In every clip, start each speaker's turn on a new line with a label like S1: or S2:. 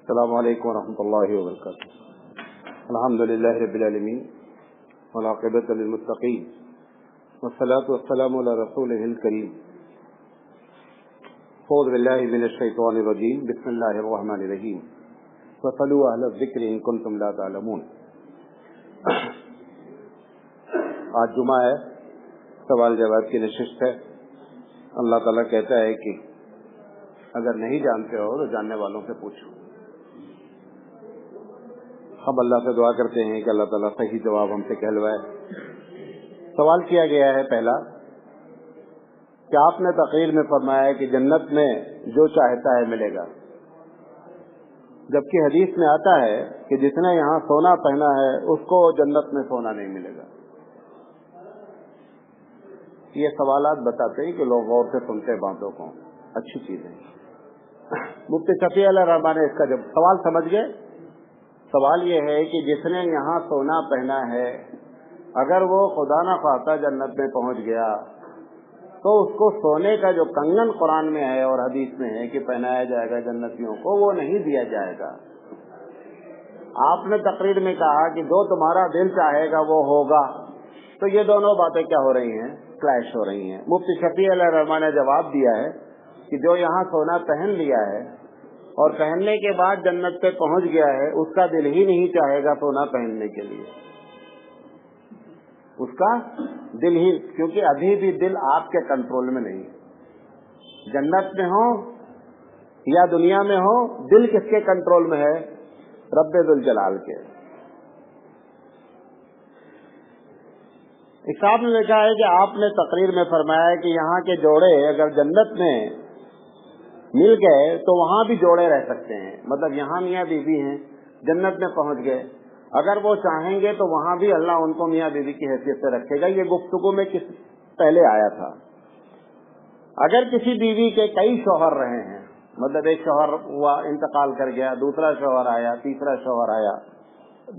S1: السلام علیکم ورحمۃ اللہ وبرکاتہ. الحمد للہ رب العالمین والعاقبۃ للمتقین والصلاۃ والسلام علی رسولہ الکریم. اعوذ باللہ من الشیطان الرجیم. بسم اللہ الرحمن الرحیم. فاسألوا اہل الذکر ان کنتم لا تعلمون. آج جمعہ ہے، سوال جواب کی نشست ہے. اللہ تعالیٰ کہتا ہے کہ اگر نہیں جانتے ہو تو جاننے والوں سے پوچھو. اب اللہ سے دعا کرتے ہیں کہ اللہ تعالیٰ صحیح جواب ہم سے کہلوائے. سوال کیا گیا ہے پہلا کہ آپ نے تقریر میں فرمایا کہ جنت میں جو چاہتا ہے ملے گا، جبکہ حدیث میں آتا ہے کہ جس نے یہاں سونا پہنا ہے اس کو جنت میں سونا نہیں ملے گا. یہ سوالات بتاتے ہیں کہ لوگ غور سے سنتے باتوں کو. اچھی چیز ہے. مفتی شفیع علیہ رحمٰن نے اس کا جب سوال سمجھ گئے. سوال یہ ہے کہ جس نے یہاں سونا پہنا ہے اگر وہ خدا نہ خواستہ جنت میں پہنچ گیا تو اس کو سونے کا جو کنگن قرآن میں ہے اور حدیث میں ہے کہ پہنایا جائے گا جنتیوں کو، وہ نہیں دیا جائے گا. آپ نے تقریر میں کہا کہ جو تمہارا دل چاہے گا وہ ہوگا. تو یہ دونوں باتیں کیا ہو رہی ہیں؟ کلیش ہو رہی ہیں. مفتی شفیع علیہ رحمٰن نے جواب دیا ہے کہ جو یہاں سونا پہن لیا ہے اور پہننے کے بعد جنت پہ پہنچ گیا ہے اس کا دل ہی نہیں چاہے گا سونا پہننے کے لیے. اس کا دل ہی، کیونکہ ابھی بھی دل آپ کے کنٹرول میں نہیں. جنت میں ہو یا دنیا میں ہو، دل کس کے کنٹرول میں ہے؟ رب ذوالجلال کے. ایک صاحب نے لکھا ہے کہ آپ نے تقریر میں فرمایا کہ یہاں کے جوڑے اگر جنت میں مل گئے تو وہاں بھی جوڑے رہ سکتے ہیں. مطلب یہاں میاں بیوی ہیں، جنت میں پہنچ گئے، اگر وہ چاہیں گے تو وہاں بھی اللہ ان کو میاں بیوی کی حیثیت سے رکھے گا. یہ گفتگو میں پہلے آیا تھا. اگر کسی بیوی کے کئی شوہر رہے ہیں، مطلب ایک شوہر ہوا انتقال کر گیا، دوسرا شوہر آیا، تیسرا شوہر آیا،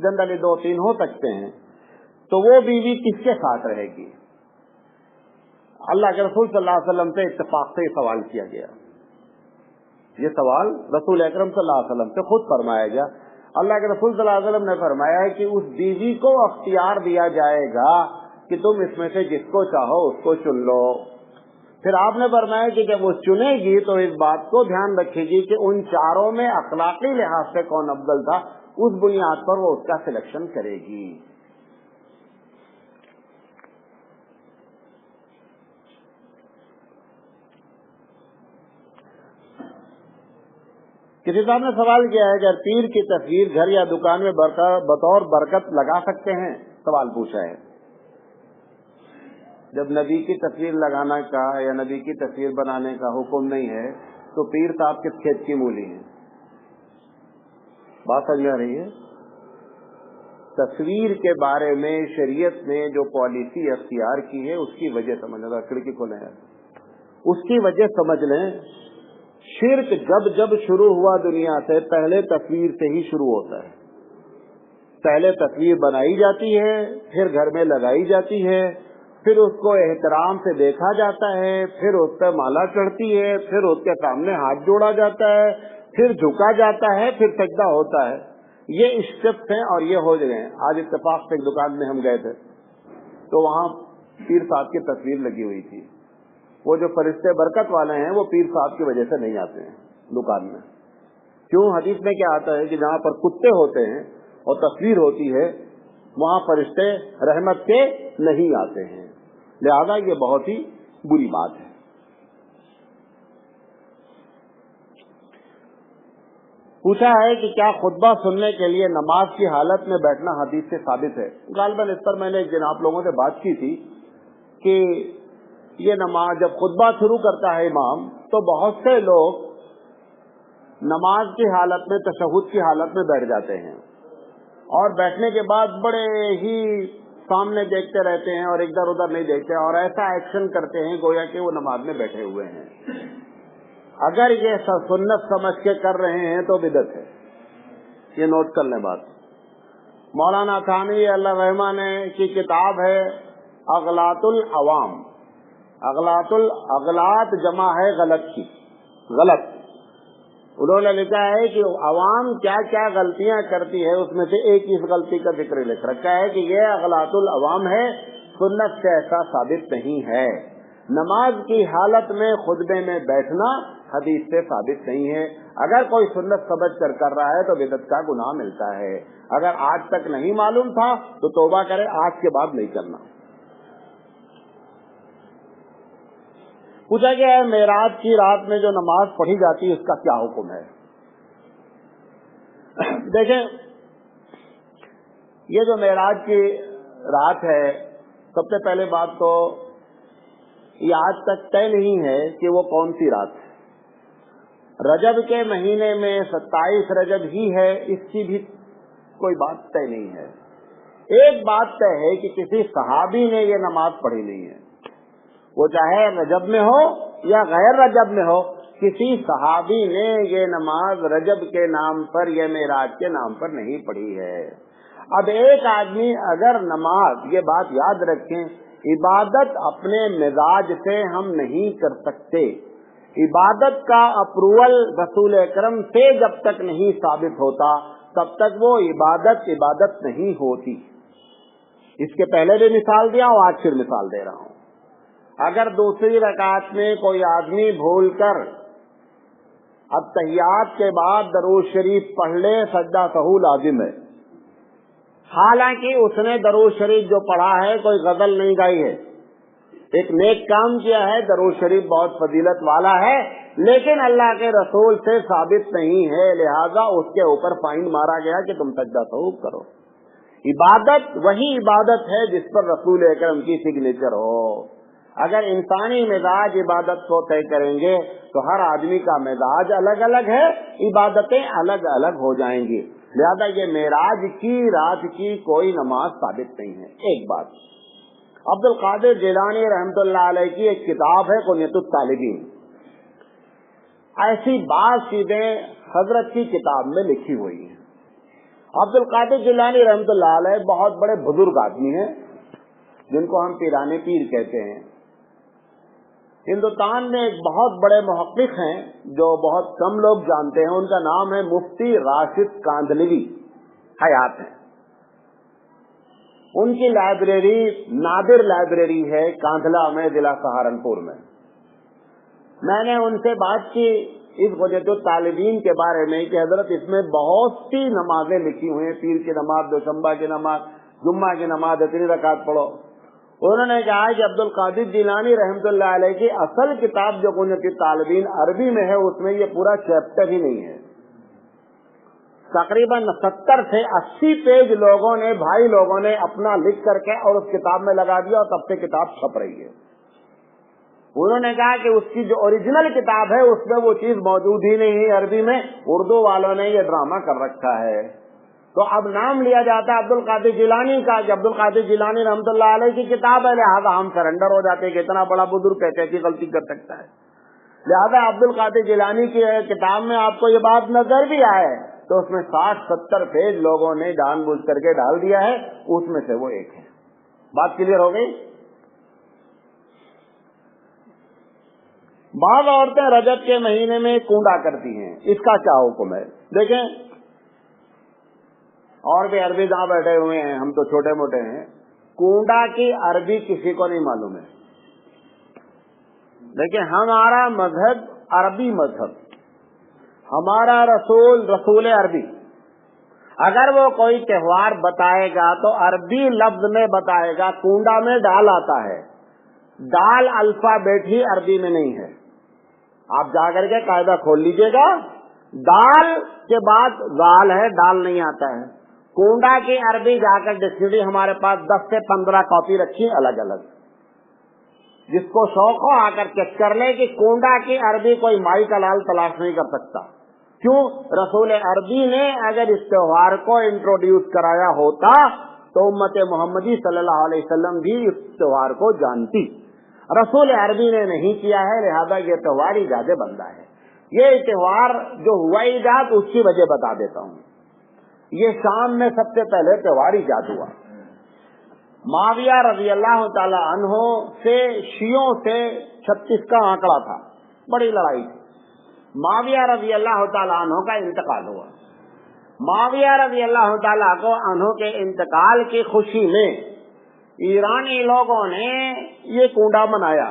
S1: جنرلی 2-3 ہو سکتے ہیں، تو وہ بیوی کس کے ساتھ رہے گی؟ اللہ کے رسول صلی اللہ علیہ وسلم سے اتفاق سے یہ سوال کیا گیا. یہ سوال رسول اکرم صلی اللہ علیہ وسلم سے خود فرمایا گیا. اللہ کے رسول صلی اللہ علیہ وسلم نے فرمایا ہے کہ اس بیوی کو اختیار دیا جائے گا کہ تم اس میں سے جس کو چاہو اس کو چن لو. پھر آپ نے فرمایا کہ جب وہ چنے گی تو اس بات کو دھیان رکھے گی کہ ان چاروں میں اخلاقی لحاظ سے کون افضل تھا، اس بنیاد پر وہ اس کا سلیکشن کرے گی. کسی صاحب نے سوال کیا ہے کہ پیر کی تصویر گھر یا دکان میں بطور برکت لگا سکتے ہیں؟ سوال پوچھا ہے. جب نبی کی تصویر لگانا کا یا نبی کی تصویر بنانے کا حکم نہیں ہے تو پیر صاحب کس کھیت کی مولی ہیں؟ بات سمجھ میں آ رہی ہے؟ تصویر کے بارے میں شریعت نے جو پالیسی اختیار کی ہے اس کی وجہ سمجھ لیں. کھڑکی کھولیں یار. اس کی وجہ سمجھ لیں. شرک جب شروع ہوا دنیا سے پہلے تصویر سے ہی شروع ہوتا ہے. پہلے تصویر بنائی جاتی ہے، پھر گھر میں لگائی جاتی ہے، پھر اس کو احترام سے دیکھا جاتا ہے، پھر اس پہ مالا چڑھتی ہے، پھر اس کے سامنے ہاتھ جوڑا جاتا ہے، پھر جھکا جاتا ہے، پھر سجدہ ہوتا ہے. یہ اسٹیپس ہیں اور یہ ہو گئے. آج اتفاق سے ایک دکان میں ہم گئے تھے تو وہاں پیر صاحب کی تصویر لگی ہوئی تھی. وہ جو فرشتے برکت والے ہیں وہ پیر صاحب کی وجہ سے نہیں آتے ہیں دکان میں. کیوں؟ حدیث میں کیا آتا ہے کہ جہاں پر کتے ہوتے ہیں اور تصویر ہوتی ہے وہاں فرشتے رحمت کے نہیں آتے ہیں. لہذا یہ بہت ہی بری بات ہے. پوچھا ہے کہ کیا خطبہ سننے کے لیے نماز کی حالت میں بیٹھنا حدیث سے ثابت ہے؟ غالباً اس پر میں نے جناب لوگوں سے بات کی تھی کہ یہ نماز جب خطبہ شروع کرتا ہے امام تو بہت سے لوگ نماز کی حالت میں، تشہد کی حالت میں بیٹھ جاتے ہیں اور بیٹھنے کے بعد بڑے ہی سامنے دیکھتے رہتے ہیں اور ادھر ادھر نہیں دیکھتے اور ایسا ایکشن کرتے ہیں گویا کہ وہ نماز میں بیٹھے ہوئے ہیں. اگر یہ سنت سمجھ کے کر رہے ہیں تو بدعت ہے. یہ نوٹ کر لیں بات. مولانا ثانوی اللہ رحمٰن کی کتاب ہے اغلاط العوام. اغلاط جمع ہے غلط کی، غلط. انہوں نے لکھا ہے کہ عوام کیا کیا غلطیاں کرتی ہے، اس میں سے ایک اس غلطی کا ذکر لکھ رکھا ہے کہ یہ اغلاط العوام ہے، سنت سے ایسا ثابت نہیں ہے۔ نماز کی حالت میں خطبے میں بیٹھنا حدیث سے ثابت نہیں ہے۔ اگر کوئی سنت سمجھ کر رہا ہے تو بدعت کا گناہ ملتا ہے۔ اگر آج تک نہیں معلوم تھا تو توبہ کرے، آج کے بعد نہیں کرنا۔ پوچھا گیا ہے معراج کی رات میں جو نماز پڑھی جاتی ہے اس کا کیا حکم ہے؟ دیکھیں، یہ جو معراج کی رات ہے، سب سے پہلے بات تو یہ آج تک طے نہیں ہے کہ وہ کون سی رات ہے۔ رجب کے مہینے میں 27 رجب ہی ہے، اس کی بھی کوئی بات طے نہیں ہے۔ ایک بات طے ہے کہ کسی صحابی نے یہ نماز پڑھی نہیں ہے، وہ چاہے رجب میں ہو یا غیر رجب میں ہو، کسی صحابی نے یہ نماز رجب کے نام پر یا معراج کے نام پر نہیں پڑھی ہے۔ اب ایک آدمی اگر نماز، یہ بات یاد رکھیں، عبادت اپنے مزاج سے ہم نہیں کر سکتے۔ عبادت کا اپروول رسول اکرم سے جب تک نہیں ثابت ہوتا تب تک وہ عبادت نہیں ہوتی۔ اس کے پہلے بھی مثال دیا اور آج پھر مثال دے رہا ہوں۔ اگر دوسری رکعت میں کوئی آدمی بھول کر التحیات کے بعد درود شریف پڑھ لے، سجدہ سہو لازم ہے، حالانکہ اس نے درود شریف جو پڑھا ہے کوئی غزل نہیں گائی ہے، ایک نیک کام کیا ہے، درود شریف بہت فضیلت والا ہے، لیکن اللہ کے رسول سے ثابت نہیں ہے، لہذا اس کے اوپر فائن مارا گیا کہ تم سجدہ سہو کرو۔ عبادت وہی عبادت ہے جس پر رسول اکرم کی سگنیچر ہو۔ اگر انسانی مزاج عبادت کو طے کریں گے تو ہر آدمی کا مزاج الگ الگ ہے، عبادتیں الگ الگ ہو جائیں گی، لہذا یہ معراج کی رات کی کوئی نماز ثابت نہیں ہے۔ ایک بات، عبد القادر جیلانی رحمۃ اللہ علیہ کی ایک کتاب ہے کنیۃ الطالبین، ایسی بعض چیزیں حضرت کی کتاب میں لکھی ہوئی ہیں۔ عبد القادر جیلانی رحمۃ اللہ علیہ بہت بڑے بزرگ آدمی ہیں جن کو ہم پیرانے پیر کہتے ہیں۔ ہندوستان میں ایک بہت بڑے محقق ہیں جو بہت کم لوگ جانتے ہیں، ان کا نام ہے مفتی راشد کاندھلوی، حیات ہیں۔ ان کی لائبریری نادر لائبریری ہے کاندھلا میں، ضلع سہارنپور میں۔ میں نے ان سے بات کی اس غنیۃ الطالبین کے بارے میں کہ حضرت اس میں بہت سی نمازیں لکھی ہوئی ہیں، پیر کی نماز، دوشنبہ کی نماز، جمعہ کی نماز، اتنی رکعت پڑھو۔ انہوں نے کہا کہ عبد القادر جیلانی رحمۃ اللہ علیہ کی اصل کتاب جو غنیۃ الطالبین عربی میں ہے اس میں یہ پورا چیپٹر ہی نہیں ہے، تقریباً 70 سے 80 پیج لوگوں نے، بھائی لوگوں نے اپنا لکھ کر کے اور اس کتاب میں لگا دیا، اور تب سے کتاب چھپ رہی ہے۔ انہوں نے کہا کہ اس کی جو اوریجنل کتاب ہے اس میں وہ چیز موجود ہی نہیں ہے عربی میں، اردو والوں نے یہ ڈرامہ کر رکھا ہے۔ تو اب نام لیا جاتا ہے عبد القادر جیلانی کا کہ عبد القادر جیلانی رحمۃ اللہ علیہ کی کتاب ہے، لہذا ہم سرنڈر ہو جاتے ہیں کہ اتنا بڑا بزرگ کیسی غلطی کر سکتا ہے۔ لہذا عبد القادر جیلانی کی کتاب میں آپ کو یہ بات نظر بھی آئے تو اس میں 60-70 پیج لوگوں نے جان بوجھ کر کے ڈال دیا ہے، اس میں سے وہ ایک ہے۔ بات کلیئر ہو گئی؟ بعض عورتیں رجب کے مہینے میں کونڈا کرتی ہیں، اس کا کیا حکم ہے؟ دیکھیں، اور بھی عربی جہاں بیٹھے ہوئے ہیں، ہم تو چھوٹے موٹے ہیں، کونڈا کی عربی کسی کو نہیں معلوم ہے۔ دیکھیں، ہمارا مذہب عربی مذہب، ہمارا رسول عربی، اگر وہ کوئی تہوار بتائے گا تو عربی لفظ میں بتائے گا۔ کونڈا میں ڈال آتا ہے، ڈال الفابیٹ ہی عربی میں نہیں ہے، آپ جا کر کے قاعدہ کھول لیجئے گا، دال کے بعد زال ہے، ڈال نہیں آتا ہے۔ کونڈا کی عربی جا کر ڈکشنری ہمارے پاس 10 سے 15 کاپی رکھی الگ الگ، جس کو شوق ہو آ کر چیک کر لے کہ کونڈا کی عربی کوئی مائی کا لال تلاش نہیں کر سکتا۔ کیوں؟ رسول عربی نے اگر اس تہوار کو انٹروڈیوس کرایا ہوتا تو امت محمدی صلی اللہ علیہ وسلم بھی اس تہوار کو جانتی، رسول عربی نے نہیں کیا ہے، لہذا یہ تہوار ایجاد بندہ ہے۔ یہ تہوار جو ہوا ایجاد اس کی وجہ بتا دیتا ہوں۔ یہ شام میں سب سے پہلے تہوار ایجاد ہوا، معاویہ رضی اللہ تعالی عنہ سے شیعوں سے 36 کا آنکڑا تھا، بڑی لڑائی تھی۔ معاویہ رضی اللہ تعالیٰ عنہ کا انتقال ہوا. معاویہ رضی اللہ تعالیٰ عنہ کے انتقال کی خوشی میں ایرانی لوگوں نے یہ کنڈا منایا.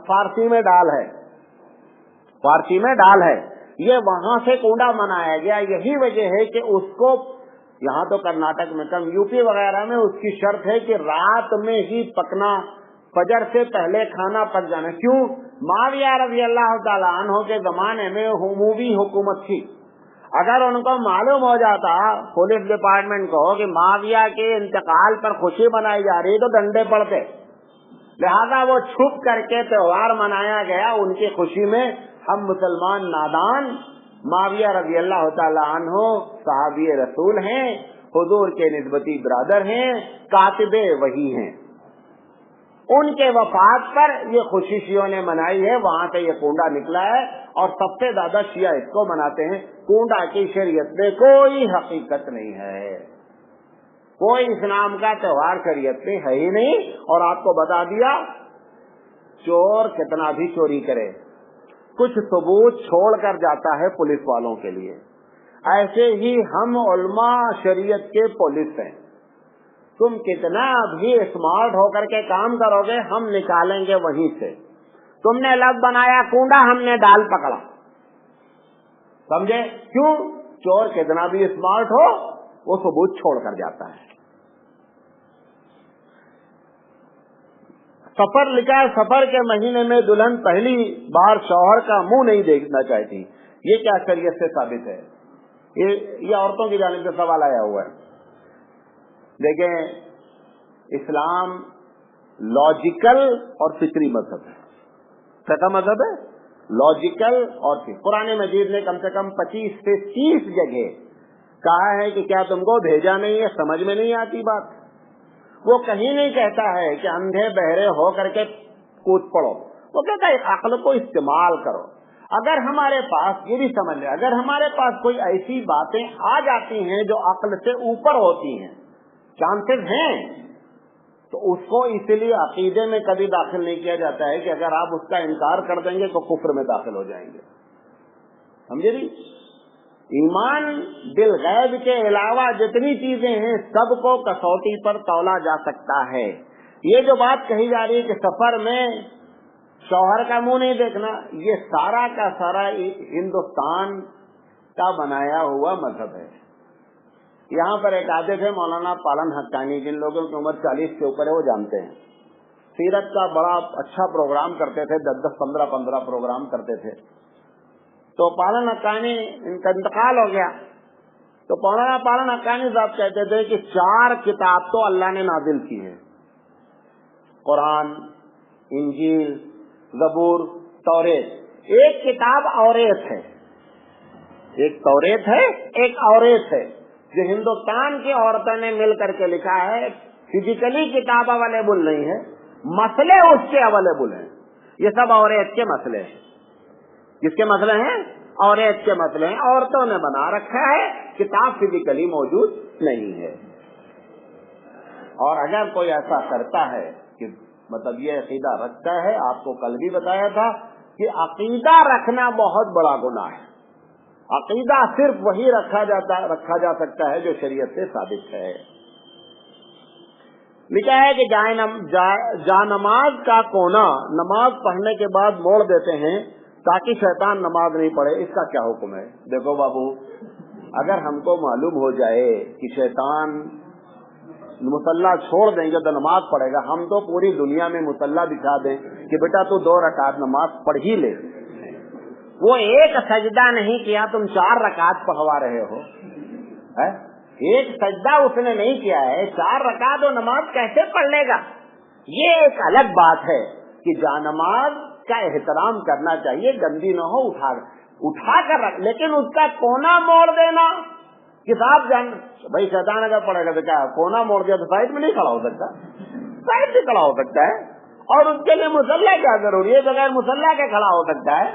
S1: فارسی میں ڈال ہے, فارسی میں ڈال ہے. یہ وہاں سے کنڈا منایا گیا. یہی وجہ ہے کہ اس کو یہاں تو کرناٹک میں کم, یو پی وغیرہ میں اس کی شرط ہے کہ رات میں ہی پکنا, فجر سے پہلے کھانا پک جانا. کیوں؟ معاویہ رضی اللہ تعالیٰ عنہ کے زمانے میں عمومی حکومت تھی. اگر ان کو معلوم ہو جاتا پولیس ڈپارٹمنٹ کو کہ معاویہ کے انتقال پر خوشی منائی جا رہی تو ڈنڈے پڑتے. لہذا وہ چھپ کر کے تہوار منایا گیا ان کی خوشی میں. ہم مسلمان نادان, معاویہ رضی اللہ تعالیٰ عنہ صحابی رسول ہیں, حضور کے نسبتی برادر ہیں, کاتب وحی ہیں. ان کے وفات پر یہ خوشی شیعوں نے منائی ہے. وہاں سے یہ کنڈا نکلا ہے اور سب سے زیادہ شیعہ اس کو مناتے ہیں. کنڈا کی شریعت میں کوئی حقیقت نہیں ہے, کوئی اس نام کا تہوار شریعت میں ہے ہی نہیں. اور آپ کو بتا دیا, چور کتنا بھی چوری کرے کچھ ثبوت چھوڑ کر جاتا ہے پولیس والوں کے لیے. ایسے ہی ہم علماء شریعت کے پولیس ہیں. تم کتنا بھی اسمارٹ ہو کر کے کام کرو گے, ہم نکالیں گے وہیں سے. تم نے لفظ بنایا کنڈا, ہم نے ڈال پکڑا. سمجھے؟ کیوں؟ چور کتنا بھی اسمارٹ ہو وہ ثبوت چھوڑ کر جاتا ہے. سفر لکھا ہے, سفر کے مہینے میں دلہن پہلی بار شوہر کا منہ نہیں دیکھنا چاہتی. یہ کیا شریعت سے ثابت ہے؟ یہ عورتوں کی جانب سے سوال آیا ہوا ہے. دیکھیں, اسلام لاجیکل اور فطری مذہب ہے. کیا مذہب ہے؟ لاجیکل اور فطری. قرآن مجید نے کم سے کم 25 سے 30 جگہ کہا ہے کہ کیا تم کو بھیجا نہیں ہے, سمجھ میں نہیں آتی بات. وہ کہیں نہیں کہتا ہے کہ اندھے بہرے ہو کر کے کود پڑو. وہ کہتا ہے عقل کو استعمال کرو. اگر ہمارے پاس, یہ بھی سمجھ لیں, اگر ہمارے پاس کوئی ایسی باتیں آ جاتی ہیں جو عقل سے اوپر ہوتی ہیں, چانسز ہیں, تو اس کو اسی لیے عقیدے میں کبھی داخل نہیں کیا جاتا ہے کہ اگر آپ اس کا انکار کر دیں گے تو کفر میں داخل ہو جائیں گے. سمجھے نہیں؟ ایمان بالغیب کے علاوہ جتنی چیزیں ہیں سب کو کسوٹی پر تولا جا سکتا ہے. یہ جو بات کہی جا رہی ہے کہ سفر میں شوہر کا منہ نہیں دیکھنا, یہ سارا کا سارا ہندوستان کا بنایا ہوا مذہب ہے. یہاں پر ایک آتے تھے مولانا پالن حقانی, جن لوگوں کی عمر 40 کے اوپر ہے وہ جانتے ہیں. سیرت کا بڑا اچھا پروگرام کرتے تھے, 10 15 پروگرام کرتے تھے. تو پالن حقانی ان کا انتقال ہو گیا. تو مولانا پالن حقانی صاحب کہتے تھے کہ 4 کتاب تو اللہ نے نازل کی ہے, قرآن, انجیل, زبور, توریت. ایک کتاب اوریت ہے, ایک توریت ہے, ایک اوریت ہے جو ہندوستان کی عورتوں نے مل کر کے لکھا ہے. فزیکلی کتاب اویلیبل نہیں ہے, مسئلے اس کے اویلیبل ہیں. یہ سب اوریت کے مسئلے ہیں. کس کے مسئلے ہیں؟ اوریت کے مسئلے ہیں. عورتوں نے بنا رکھا ہے, کتاب فزیکلی موجود نہیں ہے. اور اگر کوئی ایسا کرتا ہے کہ مطلب یہ عقیدہ رکھتا ہے, آپ کو کل بھی بتایا تھا کہ عقیدہ رکھنا بہت بڑا گناہ ہے. عقیدہ صرف وہی رکھا جا سکتا ہے جو شریعت سے ثابت ہے. لکھا ہے کہ جا نماز کا کونا نماز پڑھنے کے بعد موڑ دیتے ہیں تاکہ شیطان نماز نہیں پڑھے. اس کا کیا حکم ہے؟ دیکھو بابو, اگر ہم کو معلوم ہو جائے کہ شیطان مصلی چھوڑ دیں گے تو نماز پڑھے گا, ہم تو پوری دنیا میں مصلی دکھا دیں کہ بیٹا تو 2 رکعت نماز پڑھ ہی لے. وہ ایک سجدہ نہیں کیا, تم 4 رکعت پڑھوا رہے ہو. ایک سجدہ اس نے نہیں کیا ہے, 4 رکعت وہ نماز کیسے پڑھ لے گا؟ یہ ایک الگ بات ہے کہ جانماز کا احترام کرنا چاہیے, گندی نہ ہو, اٹھا کر رکھ, لیکن اس کا کونا موڑ دینا کتاب بھائی شیطان اگر پڑھے گا تو کیا کونا موڑ دیا تو سائڈ میں نہیں کھڑا ہو سکتا, سائڈ سے کھڑا ہو سکتا ہے. اور اس کے لیے مصلی کیا ضروری ہے؟ بغیر مصلی کے کھڑا ہو سکتا ہے.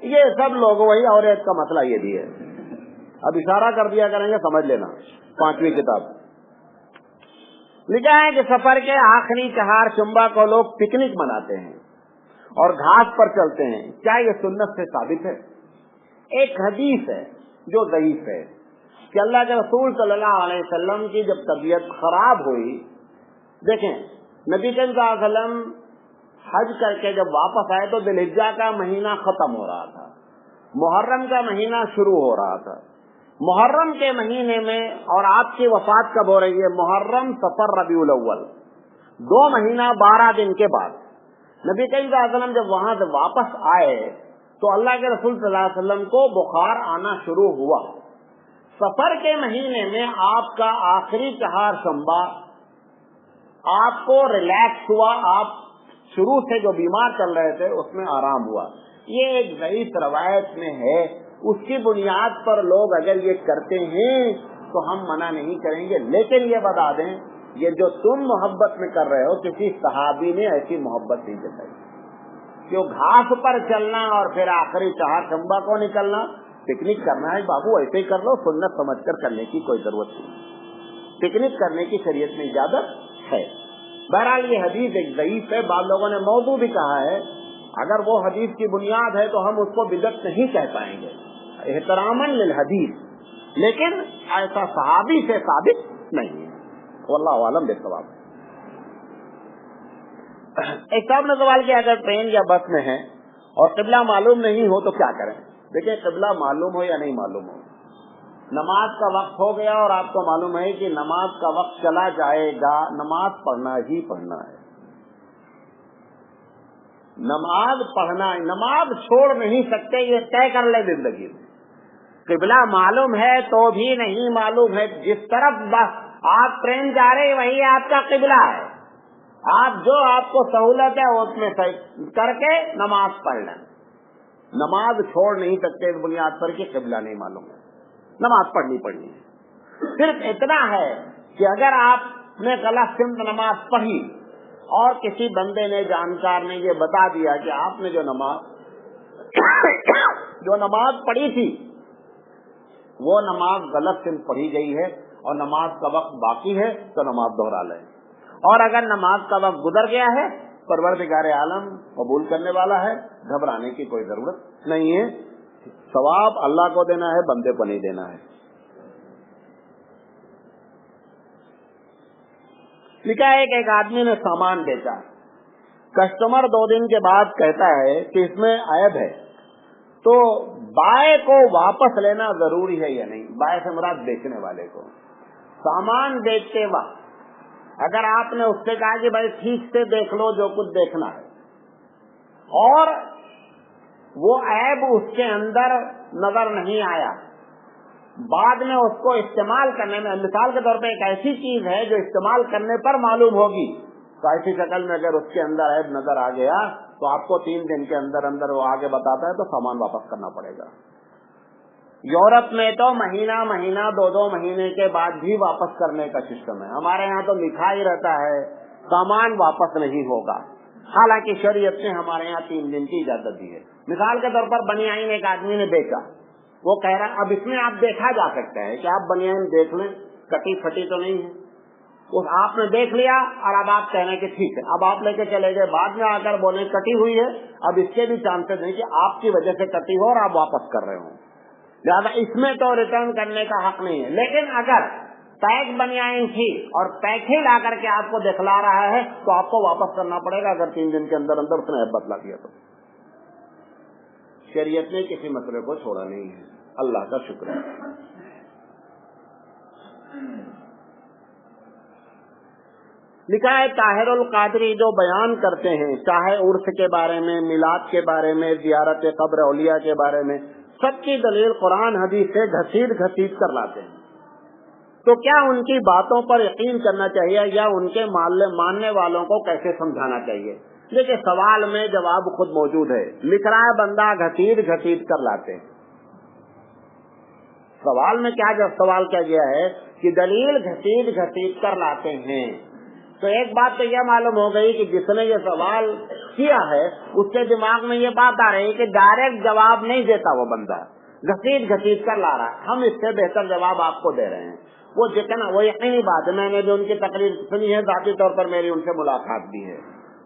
S1: یہ سب لوگ وہی عورت کا مسئلہ یہ بھی ہے. اب اشارہ کر دیا کریں گے, سمجھ لینا. 5ویں کتاب لکھا ہے کہ سفر کے آخری 4 چمبا کو لوگ پکنک مناتے ہیں. اور گھاس پر چلتے ہیں، کیا یہ سنت سے ثابت ہے؟ ایک حدیث ہے جو ضعیف ہے کہ اللہ کے رسول صلی اللہ علیہ وسلم کی جب طبیعت خراب ہوئی، دیکھیں نبی کریم صلی اللہ علیہ وسلم حج کر کے جب واپس آئے تو ذی الحجہ کا مہینہ ختم ہو رہا تھا، محرم کا مہینہ شروع ہو رہا تھا۔ محرم کے مہینے میں، اور آپ کی وفات کب ہو رہی ہے؟ محرم، صفر، ربیع الاول، 2 مہینہ 12 دن کے بعد نبی کریم صلی اللہ علیہ وسلم جب وہاں سے واپس آئے تو اللہ کے رسول صلی اللہ علیہ وسلم کو بخار آنا شروع ہوا۔ سفر کے مہینے میں آپ کا آخری 4 شنبہ آپ کو ریلیکس ہوا، آپ شروع سے جو بیمار چل رہے تھے اس میں آرام ہوا۔ یہ ایک ضعیف روایت میں ہے، اس کی بنیاد پر لوگ اگر یہ کرتے ہیں تو ہم منع نہیں کریں گے، لیکن یہ بتا دیں یہ جو تم محبت میں کر رہے ہو کسی صحابی نے ایسی محبت نہیں جتائی۔ جو گھاس پر چلنا اور پھر آخری 4 شنبہ کو نکلنا، پکنک کرنا ہے بابو ایسے ہی کر لو، سنت سمجھ کر کرنے کی کوئی ضرورت نہیں، پکنک کرنے کی شریعت میں اجازت ہے۔ بہرحال یہ حدیث ایک ضعیف ہے، بعض لوگوں نے موضوع بھی کہا ہے، اگر وہ حدیث کی بنیاد ہے تو ہم اس کو بدعت نہیں کہہ پائیں گے احتراماً للحدیث، لیکن ایسا صحابی سے ثابت نہیں ہے، واللہ اعلم بالصواب۔ ایک صاحب نے سوال کیا اگر ٹرین یا بس میں ہے اور قبلہ معلوم نہیں ہو تو کیا کریں؟ دیکھیں قبلہ معلوم ہو یا نہیں معلوم ہو، نماز کا وقت ہو گیا اور آپ کو معلوم ہے کہ نماز کا وقت چلا جائے گا، نماز پڑھنا ہی پڑھنا ہے، نماز پڑھنا، نماز چھوڑ نہیں سکتے، یہ طے کر لے زندگی میں۔ قبلہ معلوم ہے تو بھی نہیں معلوم ہے، جس طرف بس آپ ٹرین جا رہے وہی آپ کا قبلہ ہے، آپ جو آپ کو سہولت ہے اس میں کر کے نماز پڑھ لیں، نماز چھوڑ نہیں سکتے اس بنیاد پر کہ قبلہ نہیں معلوم ہے، نماز پڑھنی ہے۔ صرف اتنا ہے کہ اگر آپ نے غلط سمت نماز پڑھی اور کسی بندے نے جانکار نے یہ بتا دیا کہ آپ نے جو نماز پڑھی تھی وہ نماز غلط سمت پڑھی گئی ہے اور نماز کا وقت باقی ہے تو نماز دوہرا لیں، اور اگر نماز کا وقت گزر گیا ہے پروردگار عالم قبول کرنے والا ہے، گھبرانے کی کوئی ضرورت نہیں ہے، ثواب اللہ کو دینا ہے، بندے کو نہیں دینا ہے۔ لکھا ہے کہ ایک آدمی نے سامان بیچا، کسٹمر 2 دن کے بعد کہتا ہے کہ اس میں عیب ہے، تو بائے کو واپس لینا ضروری ہے یا نہیں؟ بائے سے مراد بیچنے والے کو۔ سامان بیچتے وقت اگر آپ نے اس سے کہا کہ بھائی ٹھیک سے دیکھ لو جو کچھ دیکھنا ہے، اور وہ عیب اس کے اندر نظر نہیں آیا، بعد میں اس کو استعمال کرنے میں، مثال کے طور پہ ایک ایسی چیز ہے جو استعمال کرنے پر معلوم ہوگی، تو ایسی شکل میں اگر اس کے اندر عیب نظر آ گیا تو آپ کو 3 دن کے اندر اندر وہ آگے بتاتا ہے تو سامان واپس کرنا پڑے گا۔ یورپ میں تو مہینہ 2 مہینے کے بعد بھی واپس کرنے کا سسٹم ہے، ہمارے یہاں تو لکھا ہی رہتا ہے سامان واپس نہیں ہوگا، حالانکہ شریعت نے ہمارے یہاں 3 دن کی اجازت دی ہے۔ مثال کے طور پر بنیان ایک آدمی نے بیچا، وہ کہہ رہا اب اس میں آپ دیکھا جا سکتا ہے کہ آپ بنیان دیکھ لیں کٹی پھٹی تو نہیں ہے، آپ نے دیکھ لیا اور اب آپ کہنے کہ ٹھیک ہے، اب آپ لے کے چلے گئے، بعد میں آ کر بولیں کٹی ہوئی ہے، اب اس کے بھی چانسز نہیں کہ آپ کی وجہ سے کٹی ہو اور آپ واپس کر رہے ہوں، لہٰذا اس میں تو ریٹرن کرنے کا حق نہیں ہے۔ لیکن اگر پیک بنیان تھی اور پیک ہی لا کر کے آپ کو دکھلا رہا ہے تو آپ کو واپس کرنا پڑے گا اگر 3 دن کے اندر اندر اس نے بدلا دیا تو۔ شریعت نے کسی مسئلے کو چھوڑا نہیں ہے، اللہ کا شکر ہے۔ لکھا ہے طاہر القادری جو بیان کرتے ہیں چاہے عرس کے بارے میں، میلاد کے بارے میں، زیارت قبر اولیاء کے بارے میں، سب کی دلیل قرآن حدیث سے گھسیٹ کر لاتے ہیں، تو کیا ان کی باتوں پر یقین کرنا چاہیے یا ان کے ماننے والوں کو کیسے سمجھانا چاہیے؟ دیکھیں سوال میں جواب خود موجود ہے، لکھ رہا ہے بندہ گھسیٹ کر لاتے ہیں۔ سوال میں کیا جب سوال کیا گیا ہے کہ دلیل گھسیٹ کر لاتے ہیں، تو ایک بات تو یہ معلوم ہو گئی کہ جس نے یہ سوال کیا ہے اس کے دماغ میں یہ بات آ رہی ہے کہ ڈائریکٹ جواب نہیں دیتا وہ بندہ، گھسیٹ کر لا رہا ہے، ہم اس سے بہتر جواب آپ کو دے رہے ہیں۔ وہ جتنا وہ یقینی بات ہے، میں نے بھی ان کی تقریر سنی ہے، ذاتی طور پر میری ان سے ملاقات بھی ہے،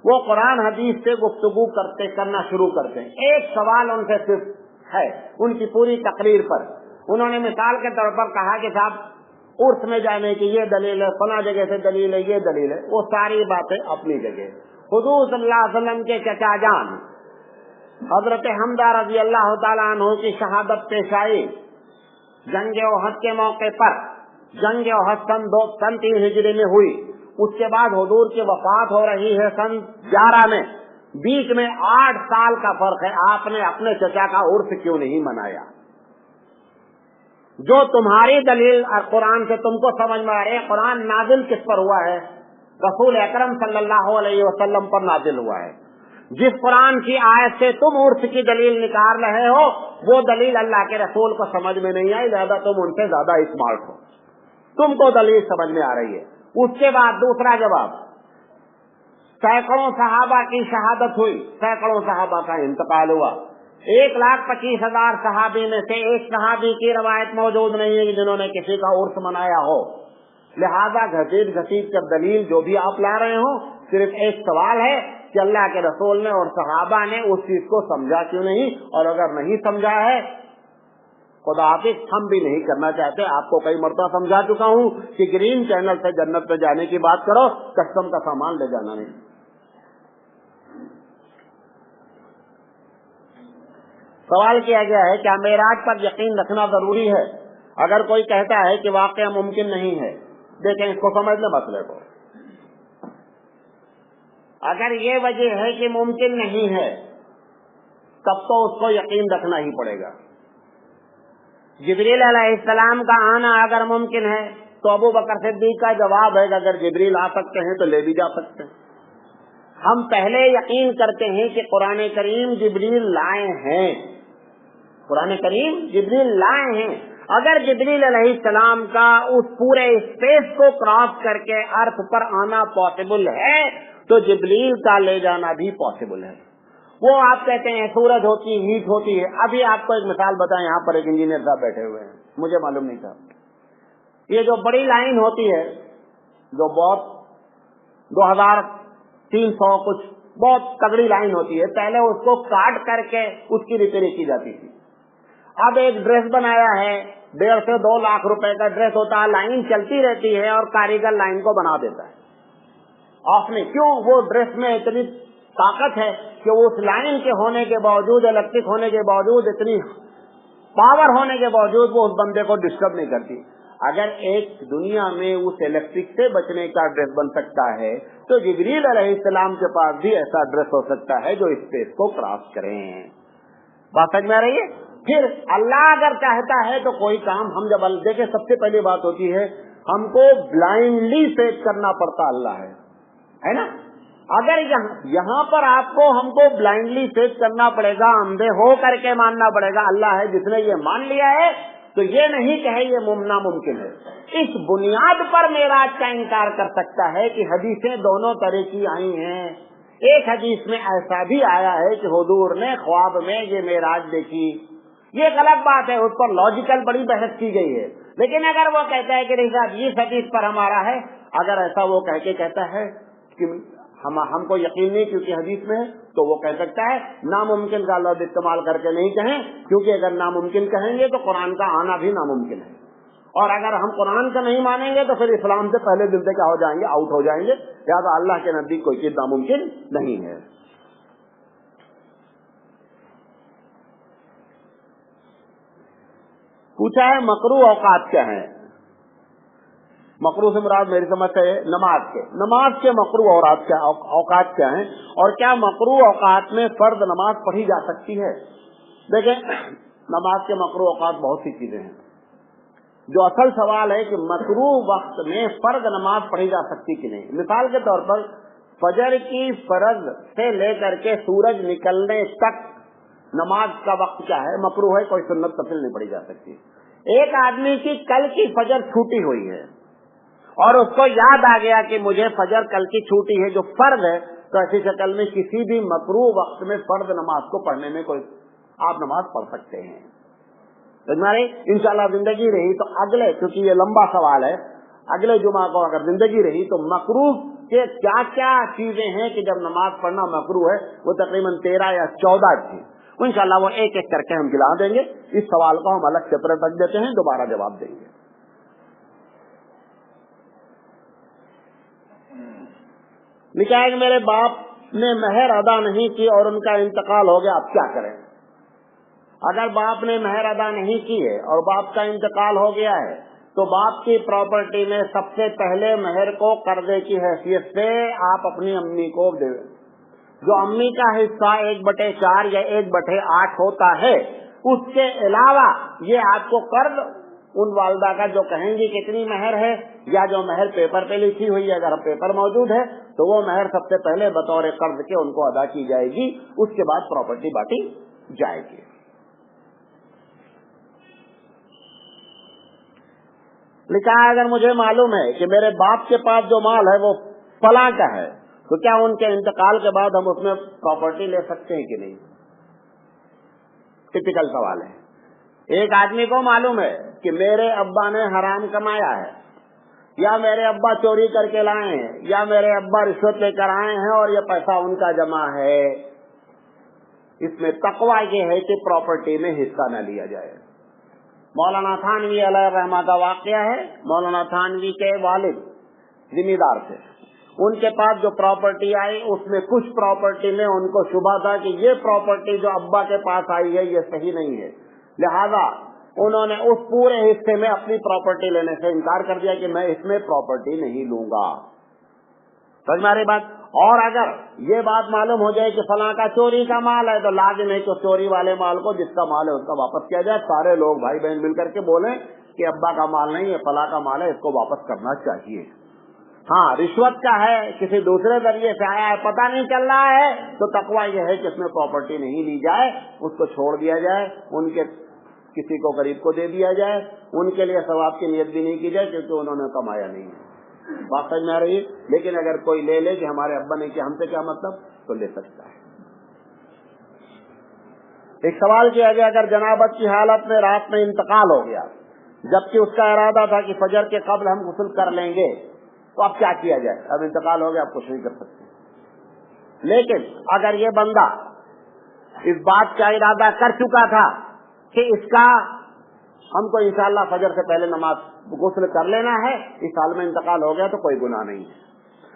S1: وہ قرآن حدیث سے گفتگو کرنا شروع کرتے ہیں. ایک سوال ان سے صرف ہے ان کی پوری تقریر پر. انہوں نے مثال کے طور پر کہا کہ صاحب عرس میں جانے کی یہ دلیل ہے، فلاں جگہ سے دلیل ہے، یہ دلیل ہے. وہ ساری باتیں اپنی جگہ. حضور صلی اللہ علیہ وسلم کے چچا جان حضرت حمزہ رضی اللہ تعالیٰ عنہ کی شہادت پیش آئی جنگ احد کے موقع پر. جنگ احد سن 3 ہجری میں ہوئی. اس کے بعد حضور کی وفات ہو رہی ہے سن 11 میں. بیچ میں 8 سال کا فرق ہے. آپ نے اپنے چچا کا عرس کیوں نہیں منایا؟ جو تمہاری دلیل قرآن سے تم کو سمجھ میں آ رہی ہے، قرآن نازل کس پر ہوا ہے؟ رسول اکرم صلی اللہ علیہ وسلم پر نازل ہوا ہے. جس قرآن کی آیت سے تم عرس کی دلیل نکال رہے ہو وہ دلیل اللہ کے رسول کو سمجھ میں نہیں آئی، لہذا تم ان سے زیادہ اسمارٹ ہو، تم کو دلیل سمجھ میں آ رہی ہے. اس کے بعد دوسرا جواب، سینکڑوں صحابہ کی شہادت ہوئی، سینکڑوں صحابہ کا انتقال ہوا. 1,25,000 صحابی میں سے ایک صحابی کی روایت موجود نہیں ہے جنہوں نے کسی کا عرس منایا ہو. لہذا گھسیٹ گھسیٹ کر دلیل جو بھی آپ لا رہے ہوں، صرف ایک سوال ہے کہ اللہ کے رسول نے اور صحابہ نے اس چیز کو سمجھا کیوں نہیں، اور اگر نہیں سمجھا ہے خدا حافظ ہم بھی نہیں کرنا چاہتے. آپ کو کئی مرتبہ سمجھا چکا ہوں کہ گرین چینل سے جنت میں جانے کی بات کرو، کسٹم کا سامان لے جانا نہیں. سوال کیا گیا ہے کیا معراج پر یقین رکھنا ضروری ہے؟ اگر کوئی کہتا ہے کہ واقعہ ممکن نہیں ہے، دیکھیں اس کو سمجھ لیں مسئلے کو. اگر یہ وجہ ہے کہ ممکن نہیں ہے تب تو اس کو یقین رکھنا ہی پڑے گا. جبریل علیہ السلام کا آنا اگر ممکن ہے تو ابو بکر صدیق کا جواب ہے کہ اگر جبریل آ سکتے ہیں تو لے بھی جا سکتے ہیں. ہم پہلے یقین کرتے ہیں کہ قرآن کریم جبریل لائے ہیں، قرآن کریم جبریل لائے ہیں. اگر جبریل علیہ السلام کا اس پورے اسپیس کو کراس کر کے ارتھ پر آنا پاسبل ہے تو جبریل کا لے جانا بھی پاسبل ہے. وہ آپ کہتے ہیں سورج ہوتی ہے، ہیٹ ہوتی ہے. ابھی آپ کو ایک مثال بتائیں، یہاں پر ایک انجینئر صاحب بیٹھے ہوئے ہیں، مجھے معلوم نہیں تھا. یہ جو بڑی لائن ہوتی ہے جو بہت 2300 کچھ بہت تگڑی لائن ہوتی ہے، پہلے اس کو کاٹ کر کے اس کی ریپیئر کی جاتی تھی. اب ایک ڈریس بنایا ہے، 1.5 سے 2 لاکھ روپے کا ڈریس ہوتا ہے، لائن چلتی رہتی ہے اور کاریگر لائن کو بنا دیتا ہے. آپ نے کیوں؟ وہ ڈریس میں اتنی طاقت ہے کہ اس لائن کے ہونے کے باوجود، الیکٹرک ہونے کے باوجود، اتنی پاور ہونے کے باوجود وہ اس بندے کو ڈسٹرب نہیں کرتی. اگر ایک دنیا میں اس الیکٹرک سے بچنے کا ڈریس بن سکتا ہے تو جبریل علیہ السلام کے پاس بھی ایسا ڈریس ہو سکتا ہے جو اسپیس کو کراس کریں. بات سمجھ میں آ رہی ہے؟ پھر اللہ اگر چاہتا ہے تو کوئی کام ہم جب دیکھیں، سب سے پہلی بات ہوتی ہے ہم کو بلائنڈلی فیس کرنا پڑتا اللہ ہے نا. اگر یہاں پر آپ کو ہم کو بلائنڈلی فیس کرنا پڑے گا، اندھے ہو کر کے ماننا پڑے گا اللہ ہے، جس نے یہ مان لیا ہے تو یہ نہیں کہ یہ ناممکن ہے. اس بنیاد پر معراج کا انکار کر سکتا ہے کہ حدیثیں دونوں طرح کی آئی ہیں. ایک حدیث میں ایسا بھی آیا ہے کہ حضور نے خواب میں یہ معراج دیکھی. یہ ایک الگ بات ہے، اس پر لاجیکل بڑی بحث کی گئی ہے. لیکن اگر وہ کہتا ہے کہ نہیں صاحب یہ حدیث پر ہمارا ہے، اگر ایسا وہ کہہ کے کہتا ہے کہ ہم کو یقین نہیں کیونکہ حدیث میں ہے، تو وہ کہہ سکتا ہے ناممکن کا لفظ استعمال کر کے نہیں کہیں، کیونکہ اگر ناممکن کہیں گے تو قرآن کا آنا بھی ناممکن ہے. اور اگر ہم قرآن کا نہیں مانیں گے تو پھر اسلام سے پہلے دل سے کیا ہو جائیں گے؟ آؤٹ ہو جائیں گے. لہٰذا اللہ کے نزدیک کوئی چیز ناممکن نہیں ہے. پوچھا ہے مکروہ اوقات کیا ہیں؟ مکروہ سے مراد میری سمجھ سے نماز کے مکروہ اوقات کیا ہیں، اور کیا مکروہ اوقات میں فرض نماز پڑھی جا سکتی ہے؟ دیکھیں، نماز کے مکروہ اوقات بہت سی چیزیں ہیں. جو اصل سوال ہے کہ مکروہ وقت میں فرض نماز پڑھی جا سکتی کہ نہیں. مثال کے طور پر فجر کی فرض سے لے کر کے سورج نکلنے تک نماز کا وقت کیا ہے؟ مکروہ ہے، کوئی سنت تفصیل نہیں پڑھی جا سکتی. ایک آدمی کی کل کی فجر چھوٹی ہوئی ہے اور اس کو یاد آ گیا کہ مجھے فجر کل کی چھوٹی ہے جو فرض ہے، تو ایسی شکل میں کسی بھی مکروہ وقت میں فرض نماز کو پڑھنے میں کوئی آپ نماز پڑھ سکتے ہیں. انشاءاللہ زندگی رہی تو اگلے، کیونکہ یہ لمبا سوال ہے، اگلے جمعہ کو اگر زندگی رہی تو مکروہ کہ کیا کیا چیزیں ہیں کہ جب نماز پڑھنا مکروہ ہے، وہ تقریباً 13 یا 14 تھی. انشاءاللہ وہ ایک ایک کر کے ہم گلا دیں گے. اس سوال کو ہم الگ سیپریٹ رکھ دیتے ہیں، دوبارہ جواب دیں گے. لکھا ہے کہ میرے باپ نے مہر ادا نہیں کی اور ان کا انتقال ہو گیا، اب کیا کریں؟ اگر باپ نے مہر ادا نہیں کی ہے اور باپ کا انتقال ہو گیا ہے تو باپ کی پراپرٹی میں سب سے پہلے مہر کو قرضے کی حیثیت سے آپ اپنی امی کو دے. جو امی کا حصہ 1/4 یا 1/8 ہوتا ہے، اس کے علاوہ یہ آپ کو قرض ان والدہ کا جو کہیں گی کتنی مہر ہے، یا جو مہر پیپر پہ لکھی ہوئی ہے اگر پیپر موجود ہے تو وہ مہر سب سے پہلے بطور قرض کے ان کو ادا کی جائے گی. اس کے بعد پراپرٹی بانٹی جائے گی. لکھا ہے اگر مجھے معلوم ہے کہ میرے باپ کے پاس جو مال ہے وہ فلاں کا ہے تو کیا ان کے انتقال کے بعد ہم اس میں پراپرٹی لے سکتے ہیں کہ نہیں؟ ٹپیکل سوال ہے. ایک آدمی کو معلوم ہے کہ میرے ابا نے حرام کمایا ہے، یا میرے ابا چوری کر کے لائے ہیں، یا میرے ابا رشوت لے کر آئے ہیں اور یہ پیسہ ان کا جمع ہے. اس میں تقویٰ یہ ہے کہ پراپرٹی میں حصہ نہ لیا جائے. مولانا تھانوی علیہ رحمہ کا واقعہ ہے. مولانا تھانوی کے والد ذمہ دار تھے، ان کے پاس جو پراپرٹی آئی اس میں کچھ پراپرٹی میں ان کو شبہ تھا کہ یہ پراپرٹی جو ابا کے پاس آئی ہے یہ صحیح نہیں ہے، لہذا انہوں نے اس پورے حصے میں اپنی پراپرٹی لینے سے انکار کر دیا کہ میں اس میں پراپرٹی نہیں لوں گا. سمجھ میں آ رہی بات؟ اور اگر یہ بات معلوم ہو جائے کہ فلاں کا چوری کا مال ہے تو لازم ہے کہ چوری والے مال کو جس کا مال ہے اس کا واپس کیا جائے. سارے لوگ بھائی بہن مل کر کے بولیں کہ ابا کا مال نہیں ہے، فلاں کا مال ہے، اس کو واپس کرنا چاہیے. ہاں رشوت کا ہے، کسی دوسرے ذریعے سے آیا ہے، پتہ نہیں چل رہا ہے، تو تقویٰ یہ ہے کہ اس میں پراپرٹی نہیں لی جائے، اس کو چھوڑ دیا جائے، ان کے کسی کو غریب کو دے دیا جائے، ان کے لیے ثواب کی نیت بھی نہیں کی جائے کیونکہ انہوں نے کمایا نہیں ہے. بات سمجھ میں آ رہی ہے؟ لیکن اگر کوئی لے لے کہ ہمارے ابا نے کیا، ہم سے کیا مطلب، تو لے سکتا ہے. ایک سوال کیا گیا اگر جنابت کی حالت میں رات میں انتقال ہو گیا جبکہ اس کا ارادہ تھا کہ فجر کے قبل ہم غسل کر لیں گے تو اب کیا کیا جائے؟ اب انتقال ہو گیا، اب کچھ نہیں کر سکتے. لیکن اگر یہ بندہ اس بات کا ارادہ کر چکا تھا کہ اس کا ہم کو انشاءاللہ فجر سے پہلے نماز غسل کر لینا ہے، اس حال میں انتقال ہو گیا تو کوئی گناہ نہیں ہے.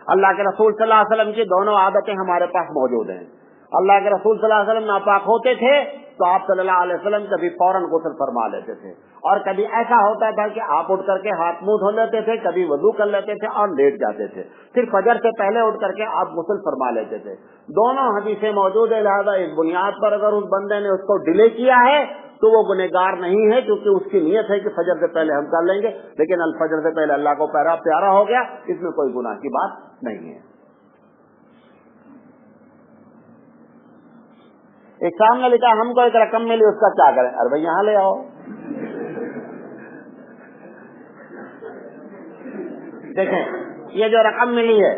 S1: اللہ کے رسول صلی اللہ علیہ وسلم کی دونوں عادتیں ہمارے پاس موجود ہیں. اللہ کے رسول صلی اللہ علیہ وسلم ناپاک ہوتے تھے تو آپ صلی اللہ علیہ وسلم کبھی فوراً غسل فرما لیتے تھے، اور کبھی ایسا ہوتا تھا کہ آپ اٹھ کر کے ہاتھ منہ دھو لیتے تھے، کبھی وضو کر لیتے تھے اور لیٹ جاتے تھے، پھر فجر سے پہلے اٹھ کر کے آپ غسل فرما لیتے تھے. دونوں حدیثیں موجود ہیں. لہذا اس بنیاد پر اگر اس بندے نے اس کو ڈیلے کیا ہے تو وہ گنہگار نہیں ہے، کیونکہ اس کی نیت ہے کہ فجر سے پہلے ہم کر لیں گے، لیکن الفجر سے پہلے اللہ کو پیارا ہو گیا، اس میں کوئی گناہ کی بات نہیں ہے. ایک سامنے لکھا ہم کو ایک رقم ملی، اس کا کیا کریں؟ ارے بھائی یہاں لے آؤ. دیکھیں یہ جو رقم ملی ہے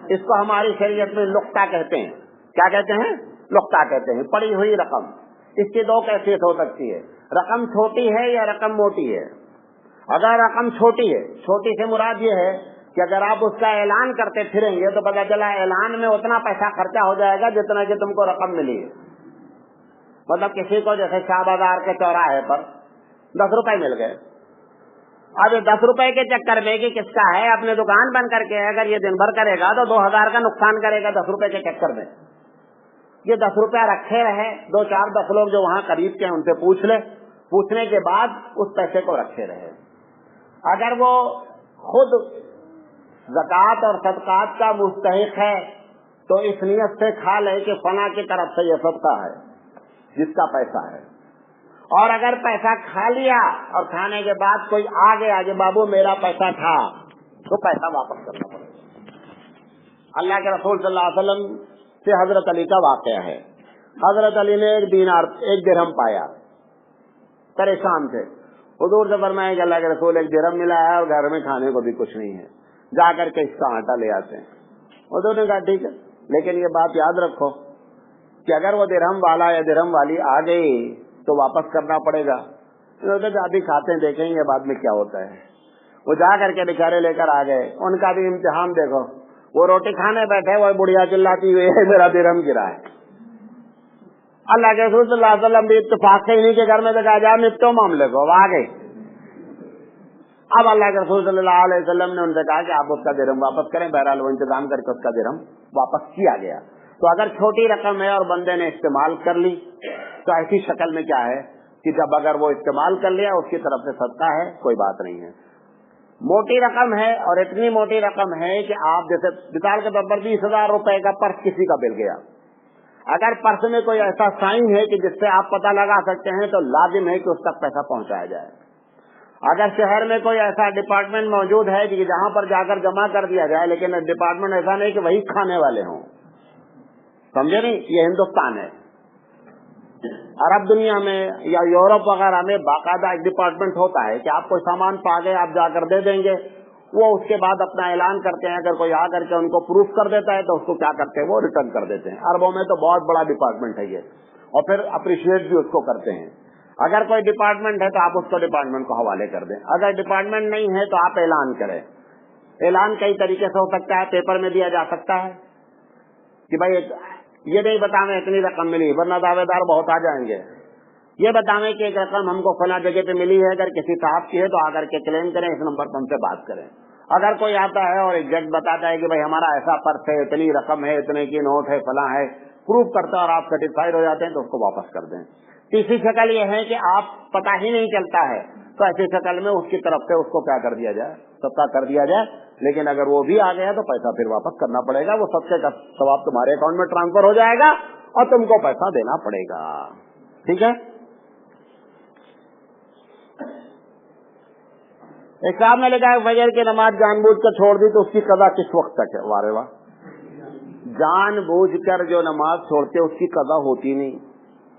S1: اس کو ہماری شریعت میں لقطہ کہتے ہیں. کیا کہتے ہیں؟ لقطہ کہتے ہیں. پڑی ہوئی رقم. اس کی دو کیفیت ہو سکتی ہے، رقم چھوٹی ہے یا رقم موٹی ہے. اگر رقم چھوٹی ہے، چھوٹی سے مراد یہ ہے کہ اگر آپ اس کا اعلان کرتے پھریں گے تو پتہ چلا اعلان میں اتنا پیسہ خرچہ ہو جائے گا جتنا کہ تم کو رقم ملی ہے. مطلب کسی کو جیسے شاہ بازار کے چوراہے پر 10 روپے مل گئے، اب 10 روپے کے چکر میں کہ کس کا ہے، اپنے دکان بند کر کے اگر یہ دن بھر کرے گا تو 2000 کا نقصان کرے گا 10 روپے کے چکر میں. یہ 10 روپیہ رکھے رہے، 2-4-10 لوگ جو وہاں قریب کے ہیں ان سے پوچھ لے، پوچھنے کے بعد اس پیسے کو رکھے رہے. اگر وہ خود زکوٰۃ اور صدقات کا مستحق ہے تو اس نیت سے کھا لے کہ فلاں کی طرف سے یہ صدقہ ہے جس کا پیسہ ہے. اور اگر پیسہ کھا لیا اور کھانے کے بعد کوئی آ گیا کہ بابو میرا پیسہ تھا، تو پیسہ واپس کرنا پڑے گا. اللہ کے رسول صلی اللہ علیہ وسلم سے حضرت علی کا واقعہ ہے. حضرت علی نے ایک درہم پایا، پریشان تھے. حضور سے فرمایا کہ اللہ کے رسول ایک درہم ملا ہے اور گھر میں کھانے کو بھی کچھ نہیں ہے، جا کر کے اس کا آٹا لے آتے ہیں. حضور نے کہا ٹھیک ہے، لیکن یہ بات یاد رکھو کہ اگر وہ درہم والا یا درہم والی آ گئی تو واپس کرنا پڑے گا. ابھی کھاتے ہیں دیکھیں گے بعد میں کیا ہوتا ہے. وہ جا کر کے بیچارے لے کر آ گئے. ان کا بھی امتحان دیکھو، وہ روٹی کھانے بیٹھے, وہ بڑھیا چلاتی ہوئی ہے میرا درہم گرا ہے. اللہ کے رسول صلی اللہ علیہ وسلم بھی اتفاق سے انہیں کے گھر میں دیکھا جا نپٹو معاملے کو, آ گئے. اب اللہ کے رسول صلی اللہ علیہ وسلم نے ان سے کہا کہ آپ اس کا درہم واپس کریں. بہرحال وہ انتظام کر کے اس کا درہم واپس کیا گیا. تو اگر چھوٹی رقم ہے اور بندے نے استعمال کر لی تو ایسی شکل میں کیا ہے کہ جب اگر وہ استعمال کر لیا اس کی طرف سے صدقہ ہے, کوئی بات نہیں ہے. موٹی رقم ہے اور اتنی موٹی رقم ہے کہ آپ جیسے مثال کے طور پر 20,000 روپے کا پرس کسی کا مل گیا, اگر پرس میں کوئی ایسا سائن ہے کہ جس سے آپ پتہ لگا سکتے ہیں تو لازم ہے کہ اس تک پیسہ پہنچایا جائے. اگر شہر میں کوئی ایسا ڈپارٹمنٹ موجود ہے کہ جہاں پر جا کر جمع کر دیا جائے, لیکن ڈپارٹمنٹ ایسا نہیں کہ وہی کھانے والے ہوں, سمجھے نہیں, یہ ہندوستان ہے. عرب دنیا میں یا یورپ وغیرہ میں باقاعدہ ایک ڈپارٹمنٹ ہوتا ہے کہ آپ کوئی سامان پا گئے آپ جا کر دے دیں گے, وہ اس کے بعد اپنا اعلان کرتے ہیں. اگر کوئی آ کر کے ان کو پروف کر دیتا ہے تو اس کو کیا کرتے ہیں, وہ ریٹرن کر دیتے ہیں. عربوں میں تو بہت بڑا ڈپارٹمنٹ ہے یہ, اور پھر اپریشیٹ بھی اس کو کرتے ہیں. اگر کوئی ڈپارٹمنٹ ہے تو آپ اس کو ڈپارٹمنٹ کو حوالے کر دیں. اگر ڈپارٹمنٹ نہیں ہے تو آپ اعلان کریں. اعلان کئی طریقے سے ہو سکتا ہے, پیپر میں دیا جا سکتا ہے کہ بھائی یہ نہیں بتاویں اتنی رقم ملی, ورنہ دعوے دار بہت آ جائیں گے. یہ بتاویں کہ ایک رقم ہم کو فلاں جگہ پہ ملی ہے, اگر کسی صاحب کی ہے تو آ کر کے کلیم کریں, اس نمبر پر ہم سے بات کریں. اگر کوئی آتا ہے اور ایگزیکٹ بتاتا ہے کہ بھائی ہمارا ایسا پرس ہے, اتنی رقم ہے, اتنے کی نوٹ ہے, فلاں ہے, پروف کرتا ہے اور آپ سیٹسفائڈ ہو جاتے ہیں تو اس کو واپس کر دیں. تیسری شکل یہ ہے کہ آپ پتہ ہی نہیں چلتا ہے تو ایسی شکل میں اس کی طرف سے اس کو کیا کر دیا جائے, صدقہ کر دیا جائے. لیکن اگر وہ بھی آ گیا تو پیسہ پھر واپس کرنا پڑے گا. وہ صدقے کا ثواب تمہارے اکاؤنٹ میں ٹرانسفر ہو جائے گا اور تم کو پیسہ دینا پڑے گا. ٹھیک ہے. ایک صاحب نے لکھا ہے فجر کی نماز جان بوجھ کر چھوڑ دی تو اس کی قضا کس وقت تک ہے؟ وارے واہ, جان بوجھ کر جو نماز چھوڑتے اس کی قضا ہوتی نہیں.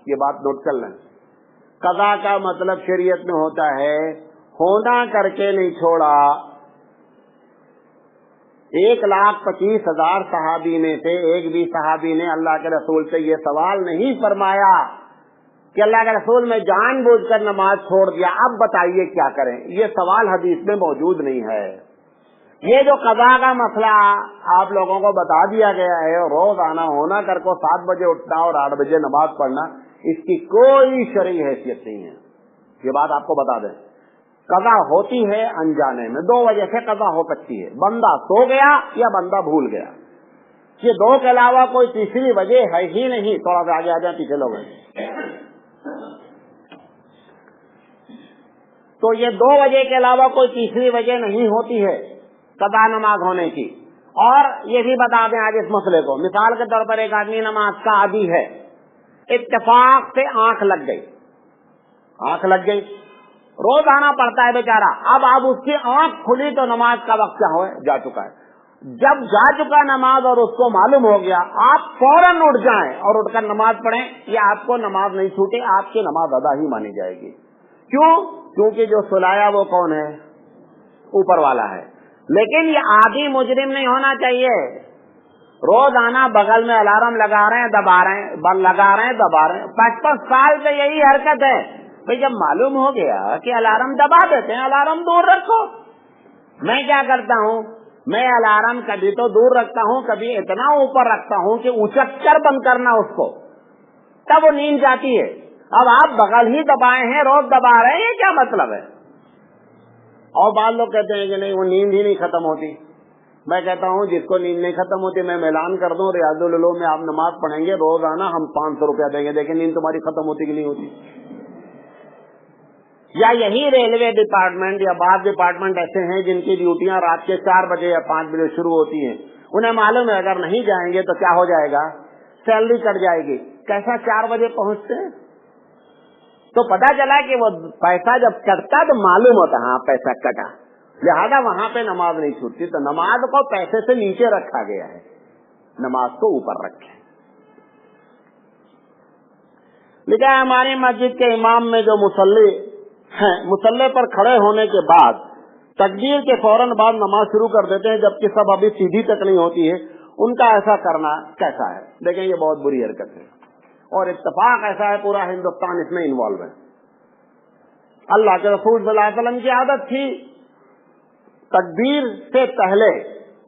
S1: یہ بات نوٹ کر لیں. قضا کا مطلب شریعت میں ہوتا ہے ہونا کر کے نہیں چھوڑا. 1,25,000 صحابی میں سے ایک بھی صحابی نے اللہ کے رسول سے یہ سوال نہیں فرمایا کہ اللہ کے رسول میں جان بوجھ کر نماز چھوڑ دیا, اب بتائیے کیا کریں. یہ سوال حدیث میں موجود نہیں ہے. یہ جو قضا کا مسئلہ آپ لوگوں کو بتا دیا گیا ہے, روز آنا ہونا کر کو 7 بجے اٹھنا اور 8 بجے نماز پڑھنا, اس کی کوئی شرعی حیثیت نہیں ہے. یہ بات آپ کو بتا دیں. قضا ہوتی ہے انجانے میں. 2 وجہ سے قضا ہو سکتی ہے, بندہ سو گیا یا بندہ بھول گیا. یہ 2 کے علاوہ کوئی تیسری وجہ ہے ہی نہیں. تھوڑا سا آگے آ جائیں, پیچھے لوگ ہیں. تو یہ 2 وجہ کے علاوہ کوئی تیسری وجہ نہیں ہوتی ہے قضا نماز ہونے کی. اور یہ بھی بتا دیں آج اس مسئلے کو, مثال کے طور پر ایک آدمی نماز کا عادی ہے, اتفاق سے آنکھ لگ گئی, روز آنا پڑتا ہے بیچارہ. اب اس کی آنکھ کھلی تو نماز کا وقت کیا ہوئے, جا چکا ہے. جب جا چکا نماز اور اس کو معلوم ہو گیا, آپ فوراً اٹھ جائیں اور اٹھ کر نماز پڑھیں, یا آپ کو نماز نہیں چھوٹی, آپ کی نماز ادا ہی مانی جائے گی. کیوں؟ کیونکہ جو سلایا وہ کون ہے, اوپر والا ہے. لیکن یہ عادی مجرم نہیں ہونا چاہیے. روز آنا بغل میں الارم لگا رہے ہیں دبا رہے ہیں, لگا رہے ہیں دبا رہے ہیں. 55 سال سے یہی حرکت ہے. بھئی جب معلوم ہو گیا کہ الارم دبا دیتے ہیں, الارم دور رکھو. میں کیا کرتا ہوں, میں الارم کبھی تو دور رکھتا ہوں, کبھی اتنا اوپر رکھتا ہوں کہ اچک کر بند کرنا اس کو, تب وہ نیند جاتی ہے. اب آپ بغل ہی دبائے ہیں, روز دبا رہے ہیں, یہ کیا مطلب ہے؟ اور بعض لوگ کہتے ہیں کہ نہیں وہ نیند ہی نہیں ختم ہوتی. میں کہتا ہوں جس کو نیند نہیں ختم ہوتی, میں اعلان کر دوں ریاض العلوم میں آپ نماز پڑھیں گے روزانہ, ہم 500 روپیہ دیں گے, دیکھیں نیند تمہاری ختم ہوتی کہ نہیں ہوتی. یا یہی ریلوے ڈپارٹمنٹ یا بعض ڈپارٹمنٹ ایسے ہیں جن کی ڈیوٹیاں رات کے 4 بجے یا 5 بجے شروع ہوتی ہیں. انہیں معلوم ہے اگر نہیں جائیں گے تو کیا ہو جائے گا, سیلری کٹ جائے گی. کیسا 4 بجے پہنچتے ہیں؟ تو پتا چلا کہ وہ پیسہ جب کٹتا تو معلوم ہوتا ہاں پیسہ کٹا, لہذا وہاں پہ نماز نہیں چھوٹتی. تو نماز کو پیسے سے نیچے رکھا گیا ہے, نماز کو اوپر رکھے. لکھا ہے ہماری مسجد کے امام میں جو مصلی ہیں, مصلی پر کھڑے ہونے کے بعد تکبیر کے فوراً بعد نماز شروع کر دیتے ہیں, جبکہ سب ابھی سیدھی تک نہیں ہوتی ہے. ان کا ایسا کرنا کیسا ہے؟ دیکھیں یہ بہت بری حرکت ہے, اور اتفاق ایسا ہے پورا ہندوستان اس میں انوالو ہے. اللہ کے رسول صلی اللہ علیہ وسلم کی عادت تھی تکبیر سے پہلے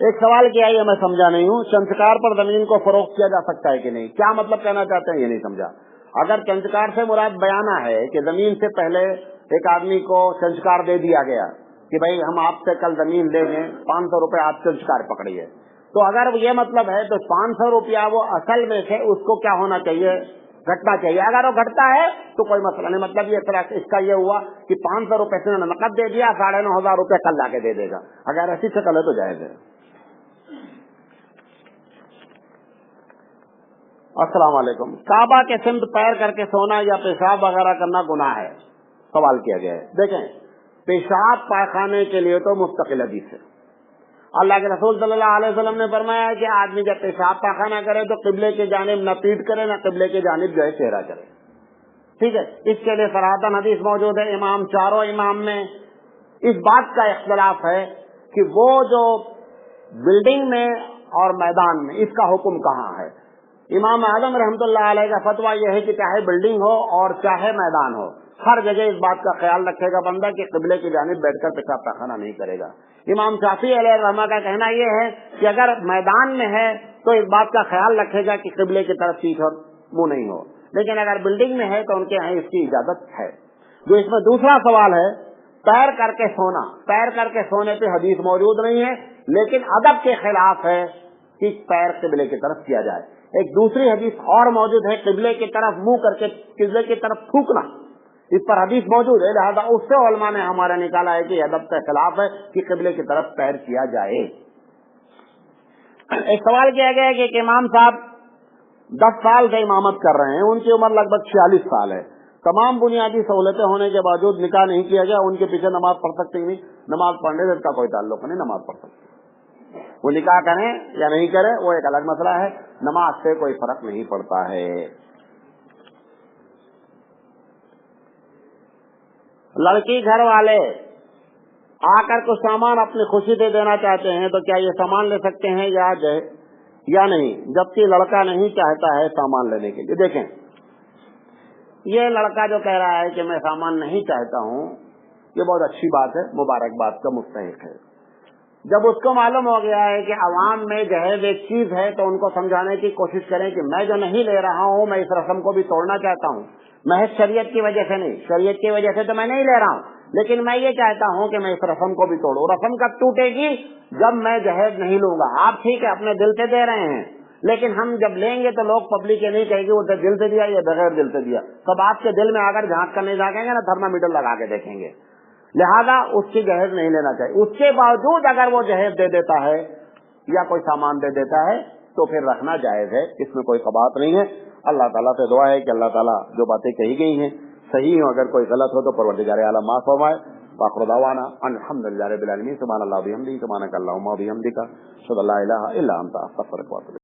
S1: ایک سوال کیا ہے، یہ میں سمجھا نہیں ہوں، چنچکار پر زمین کو فروخت کیا جا سکتا ہے کہ نہیں؟ کیا مطلب کہنا چاہتے ہیں یہ نہیں سمجھا۔ اگر چنچکار سے مراد بیانہ ہے کہ زمین سے پہلے ایک آدمی کو چنچکار دے دیا گیا کہ بھائی ہم آپ سے کل زمین لیں گے، 500 روپے آپ چنچکار پکڑیے، تو اگر یہ مطلب ہے تو 500 روپیہ وہ اصل میں سے اس کو کیا ہونا چاہیے؟ گھٹنا چاہیے۔ اگر وہ گھٹتا ہے تو کوئی مسئلہ نہیں، مطلب یہ اس کا یہ ہوا کہ 500 روپے سے نقد دے دیا، 9,500 روپے کل لا کے دے دے گا، اگر ایسی شکل ہے تو جائز ہے۔ السلام علیکم، کعبہ کے سمت پیر کر کے سونا یا پیشاب وغیرہ کرنا گناہ ہے؟ سوال کیا گیا ہے۔ دیکھیں، پیشاب پاخانے کے لیے تو مستقل حدیث ہے۔ اللہ کے رسول صلی اللہ علیہ وسلم نے فرمایا ہے کہ آدمی جب پیشاب پاخانہ کرے تو قبلے کی جانب نہ پیٹ کرے نہ قبلے کی جانب جو ہے چہرہ کرے، ٹھیک ہے۔ اس کے لیے صراحتاً حدیث موجود ہے۔ چاروں امام میں اس بات کا اختلاف ہے کہ وہ جو بلڈنگ میں اور میدان میں اس کا حکم کہاں ہے۔ امام اعظم رحمۃ اللہ علیہ کا فتویٰ یہ ہے کہ چاہے بلڈنگ ہو اور چاہے میدان ہو، ہر جگہ اس بات کا خیال رکھے گا بندہ کہ قبلے کی جانب بیٹھ کر پیشاب پاخانہ نہیں کرے گا۔ امام شافعی علیہ الرحمہ کا کہنا یہ ہے کہ اگر میدان میں ہے تو اس بات کا خیال رکھے گا کہ قبلے کی طرف پیٹھ اور منہ نہیں ہو، لیکن اگر بلڈنگ میں ہے تو ان کے یہاں اس کی اجازت ہے۔ جو اس میں دوسرا سوال ہے، پیر کر کے سونا، پیر کر کے سونے پہ حدیث موجود نہیں ہے، لیکن ادب کے خلاف ہے کہ پیر قبلے کی طرف کیا جائے۔ ایک دوسری حدیث اور موجود ہے، قبلے کی طرف منہ کر کے قبلے کی طرف تھوکنا، اس پر حدیث موجود ہے، لہذا اس سے علماء نے ہمارا نکالا ہے کہ ادب کے خلاف ہے کہ قبلے کی طرف پیر کیا جائے۔ ایک سوال کیا گیا ہے کہ ایک امام صاحب 10 سال سے امامت کر رہے ہیں، ان کی عمر لگ بھگ 46 سال ہے، تمام بنیادی سہولتیں ہونے کے باوجود نکاح نہیں کیا گیا، ان کے پیچھے نماز پڑھ سکتے نہیں؟ نماز پڑھنے سے اس کا کوئی تعلق نہیں، نماز پڑھ سکتے، وہ نکاح کریں یا نہیں کریں وہ ایک الگ مسئلہ ہے، نماز سے کوئی فرق نہیں پڑتا ہے۔ لڑکی گھر والے آ کر کچھ سامان اپنی خوشی سے دینا چاہتے ہیں تو کیا یہ سامان لے سکتے ہیں یا نہیں، جبکہ لڑکا نہیں چاہتا ہے سامان لینے کے لیے؟ دیکھیں، یہ لڑکا جو کہہ رہا ہے کہ میں سامان نہیں چاہتا ہوں، یہ بہت اچھی بات ہے، مبارکباد کا مستحق ہے۔ جب اس کو معلوم ہو گیا ہے کہ عوام میں جہیز ایک چیز ہے تو ان کو سمجھانے کی کوشش کریں کہ میں جو نہیں لے رہا ہوں میں اس رسم کو بھی توڑنا چاہتا ہوں، محض شریعت کی وجہ سے نہیں، شریعت کی وجہ سے تو میں نہیں لے رہا ہوں، لیکن میں یہ چاہتا ہوں کہ میں اس رسم کو بھی توڑوں۔ رسم کب ٹوٹے گی؟ جب میں جہیز نہیں لوں گا۔ آپ ٹھیک ہے اپنے دل سے دے رہے ہیں، لیکن ہم جب لیں گے تو لوگ پبلک یہ نہیں کہے گی وہ دل سے دیا یا بغیر دل سے دیا، سب آپ کے دل میں آ کر جھانک کر نہیں جھانکیں گے نا، تھرمامیٹر لگا کے دیکھیں گے، لہذا اس کی جہیز نہیں لینا چاہیے۔ اس کے باوجود اگر وہ جہیز دے دیتا ہے یا کوئی سامان دے دیتا ہے تو پھر رکھنا جائز ہے، اس میں کوئی قباحت نہیں ہے۔ اللہ تعالیٰ سے دعا ہے کہ اللہ تعالیٰ جو باتیں کہی گئی ہیں صحیح ہوں، اگر کوئی غلط ہو تو پروردگار عالم معاف فرمائے۔ وآخر دعوانا الحمدللہ رب العالمین، سبحان اللہ وبحمدہ، سبحانک اللہم وبحمدک، اشہد ان لا الہ الا انت، استغفرک واتوب الیک۔